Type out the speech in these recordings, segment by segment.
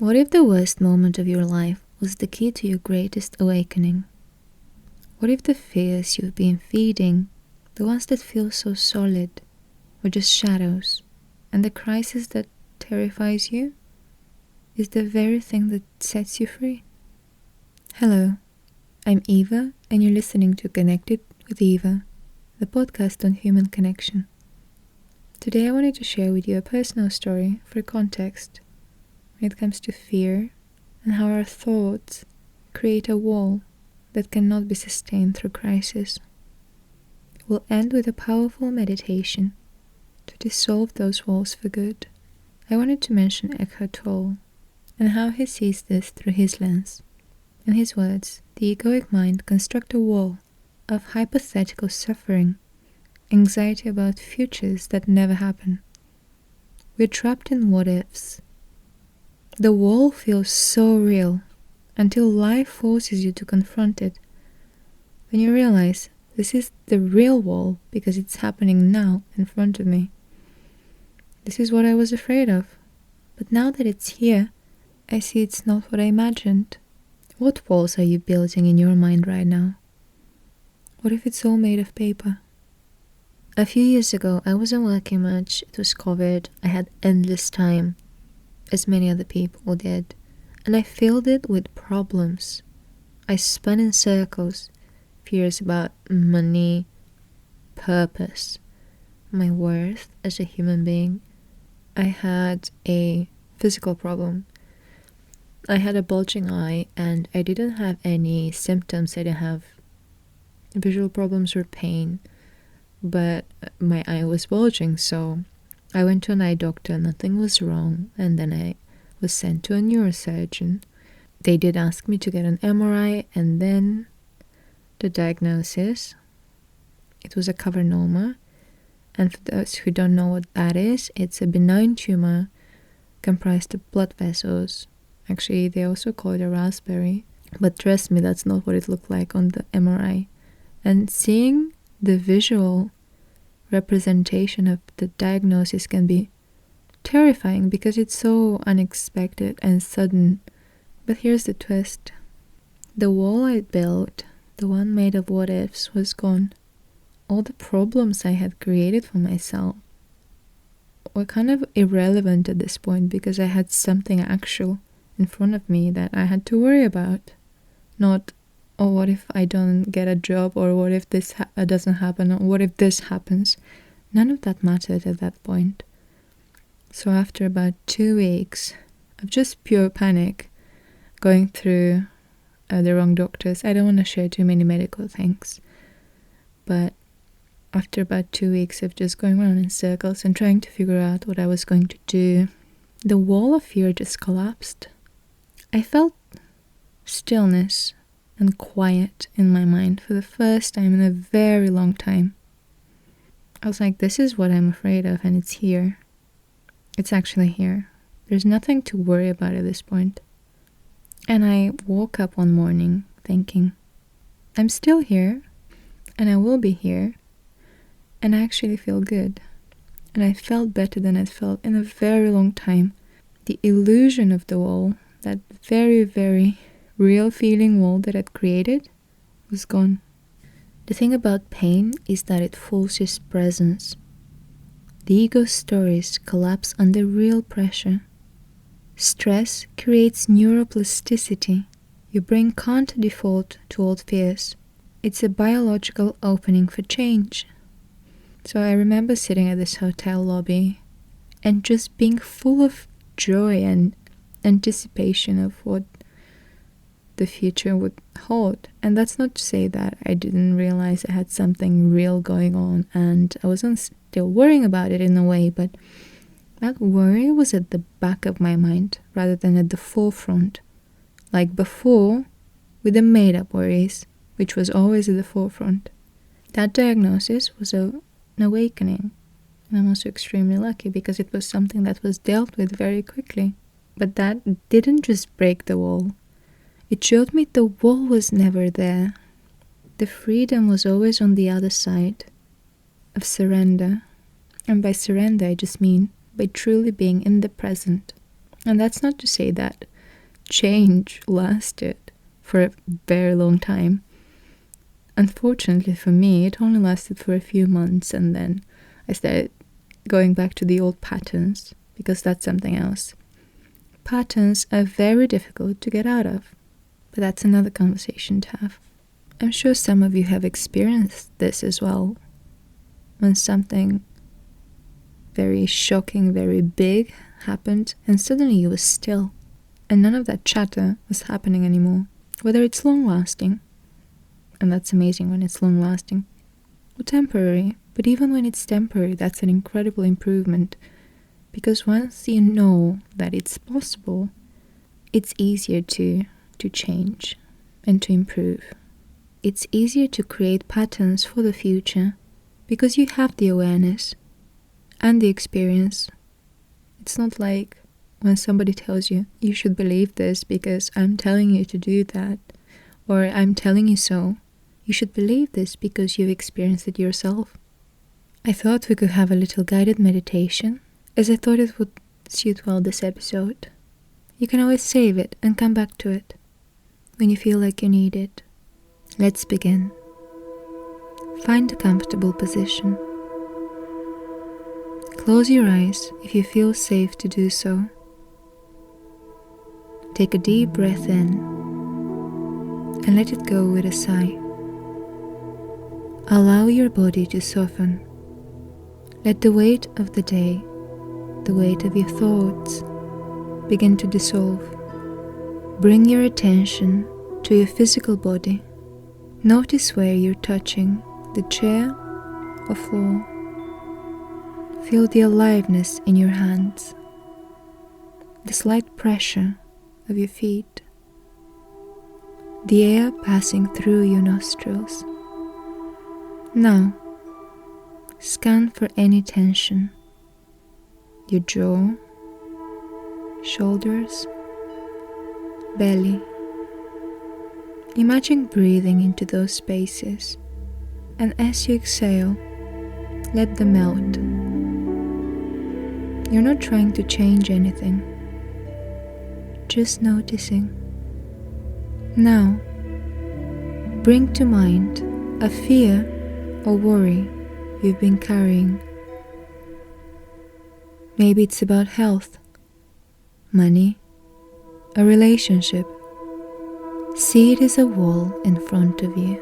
What if the worst moment of your life was the key to your greatest awakening? What if the fears you've been feeding, the ones that feel so solid, were just shadows, and the crisis that terrifies you is the very thing that sets you free? Hello, I'm Eva, and you're listening to Connected with Eva, the podcast on human connection. Today I wanted to share with you a personal story for context when it comes to fear and how our thoughts create a wall that cannot be sustained through crisis. We'll end with a powerful meditation to dissolve those walls for good. I wanted to mention Eckhart Tolle and how he sees this through his lens. In his words, the egoic mind constructs a wall of hypothetical suffering, anxiety about futures that never happen. We're trapped in what-ifs. The wall feels so real until life forces you to confront it. Then you realize this is the real wall because it's happening now in front of me. This is what I was afraid of. But now that it's here, I see it's not what I imagined. What walls are you building in your mind right now? What if it's all made of paper? A few years ago, I wasn't working much. It was COVID. I had endless time, as many other people did, and I filled it with problems. I spun in circles, fears about money, purpose, my worth as a human being. I had a physical problem. I had a bulging eye, and I didn't have any symptoms. I didn't have visual problems or pain, but my eye was bulging, so I went to an eye doctor. Nothing was wrong, and then I was sent to a neurosurgeon. They did ask me to get an MRI, and then the diagnosis, it was a cavernoma. And for those who don't know what that is, it's a benign tumor comprised of blood vessels. Actually, they also call it a raspberry, but trust me, that's not what it looked like on the MRI. And seeing the visual representation of the diagnosis can be terrifying because it's so unexpected and sudden. But here's the twist. The wall I built, the one made of what-ifs, was gone. All the problems I had created for myself were kind of irrelevant at this point because I had something actual in front of me that I had to worry about. Not, oh, what if I don't get a job, or what if this doesn't happen, or what if this happens. None of that mattered at that point. So after about 2 weeks of just pure panic, going through the wrong doctors, I don't want to share too many medical things, but after about 2 weeks of just going around in circles and trying to figure out what I was going to do, the wall of fear just collapsed. I felt stillness and quiet in my mind for the first time in a very long time. I was like, this is what I'm afraid of, and it's here. It's actually here. There's nothing to worry about at this point. And I woke up one morning thinking, I'm still here, and I will be here, and I actually feel good. And I felt better than I'd felt in a very long time. The illusion of the wall, that very, very real feeling wall that I'd created, was gone. The thing about pain is that it forces presence. The ego's stories collapse under real pressure. Stress creates neuroplasticity. Your brain can't default to old fears. It's a biological opening for change. So I remember sitting at this hotel lobby and just being full of joy and anticipation of what the future would hold. And that's not to say that I didn't realize I had something real going on and I wasn't still worrying about it in a way, but that worry was at the back of my mind rather than at the forefront. Like before, with the made-up worries, which was always at the forefront. That diagnosis was an awakening. And I'm also extremely lucky because it was something that was dealt with very quickly. But that didn't just break the wall. It showed me the wall was never there. The freedom was always on the other side of surrender. And by surrender, I just mean by truly being in the present. And that's not to say that change lasted for a very long time. Unfortunately for me, it only lasted for a few months, and then I started going back to the old patterns, because that's something else. Patterns are very difficult to get out of, but that's another conversation to have. I'm sure some of you have experienced this as well, when something very shocking, very big happened, and suddenly you were still, and none of that chatter was happening anymore. Whether it's long-lasting, and that's amazing when it's long-lasting, or temporary, but even when it's temporary, that's an incredible improvement, because once you know that it's possible, it's easier to change and to improve. It's easier to create patterns for the future, because you have the awareness and the experience. It's not like when somebody tells you, you should believe this because I'm telling you to do that, or I'm telling you so. You should believe this because you've experienced it yourself. I thought we could have a little guided meditation, as I thought it would suit well this episode. You can always save it and come back to it when you feel like you need it. Let's begin. Find a comfortable position. Close your eyes if you feel safe to do so. Take a deep breath in and let it go with a sigh. Allow your body to soften. Let the weight of the day, the weight of your thoughts, begin to dissolve. Bring your attention to your physical body. Notice where you're touching the chair or floor. Feel the aliveness in your hands, the slight pressure of your feet, the air passing through your nostrils. Now, scan for any tension. Your jaw, shoulders, belly. Imagine breathing into those spaces, and as you exhale, let them melt. You're not trying to change anything, just noticing. Now, bring to mind a fear or worry you've been carrying. Maybe it's about health, money, a relationship. See it as a wall in front of you.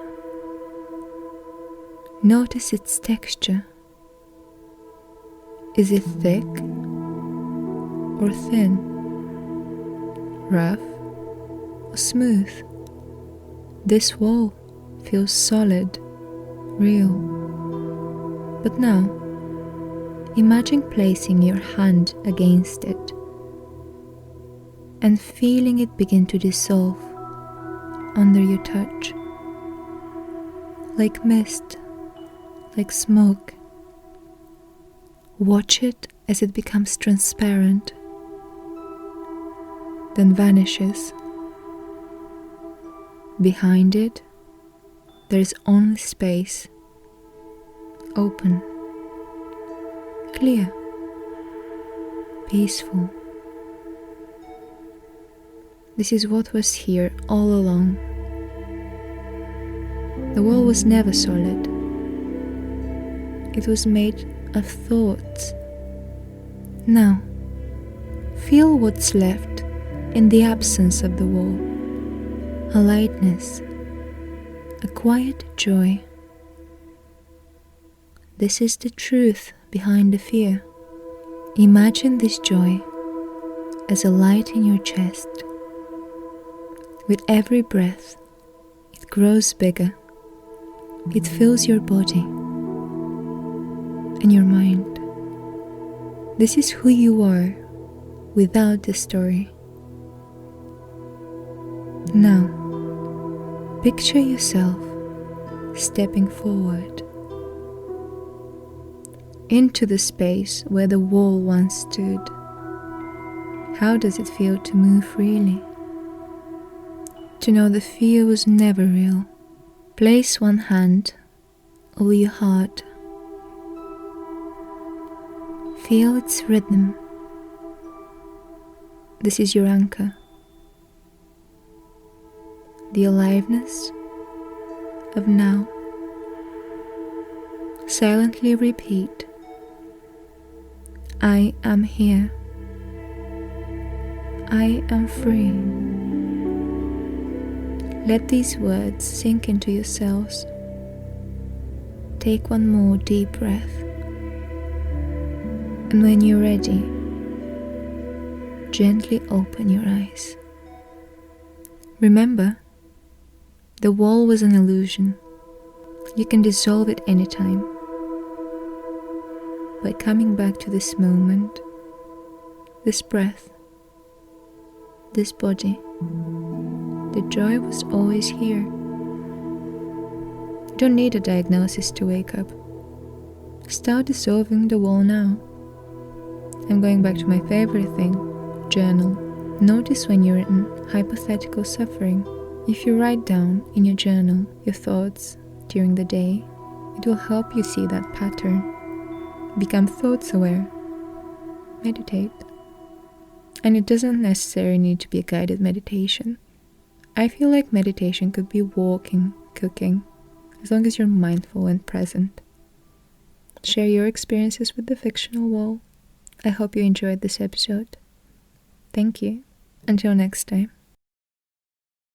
Notice its texture. Is it thick or thin? Rough or smooth? This wall feels solid, real. But now, imagine placing your hand against it and feeling it begin to dissolve under your touch, like mist, like smoke. Watch it as it becomes transparent, then vanishes. Behind it, there is only space, open, clear, peaceful. This is what was here all along. The wall was never solid. It was made of thoughts. Now, feel what's left in the absence of the wall. A lightness, a quiet joy. This is the truth behind the fear. Imagine this joy as a light in your chest. With every breath, it grows bigger. It fills your body and your mind. This is who you are without the story. Now, picture yourself stepping forward into the space where the wall once stood. How does it feel to move freely? To know the fear was never real. Place one hand over your heart. Feel its rhythm. This is your anchor. the aliveness of now. Silently repeat, I am here. I am free. Let these words sink into yourselves. Take one more deep breath. And when you're ready, gently open your eyes. Remember, the wall was an illusion. You can dissolve it anytime. By coming back to this moment, this breath, this body, the joy was always here. You don't need a diagnosis to wake up. Start dissolving the wall now. I'm going back to my favorite thing, journal. Notice when you're in hypothetical suffering. If you write down in your journal your thoughts during the day, it will help you see that pattern. Become thoughts aware. Meditate. And it doesn't necessarily need to be a guided meditation. I feel like meditation could be walking, cooking, as long as you're mindful and present. Share your experiences with the fictional wall. I hope you enjoyed this episode. Thank you. Until next time.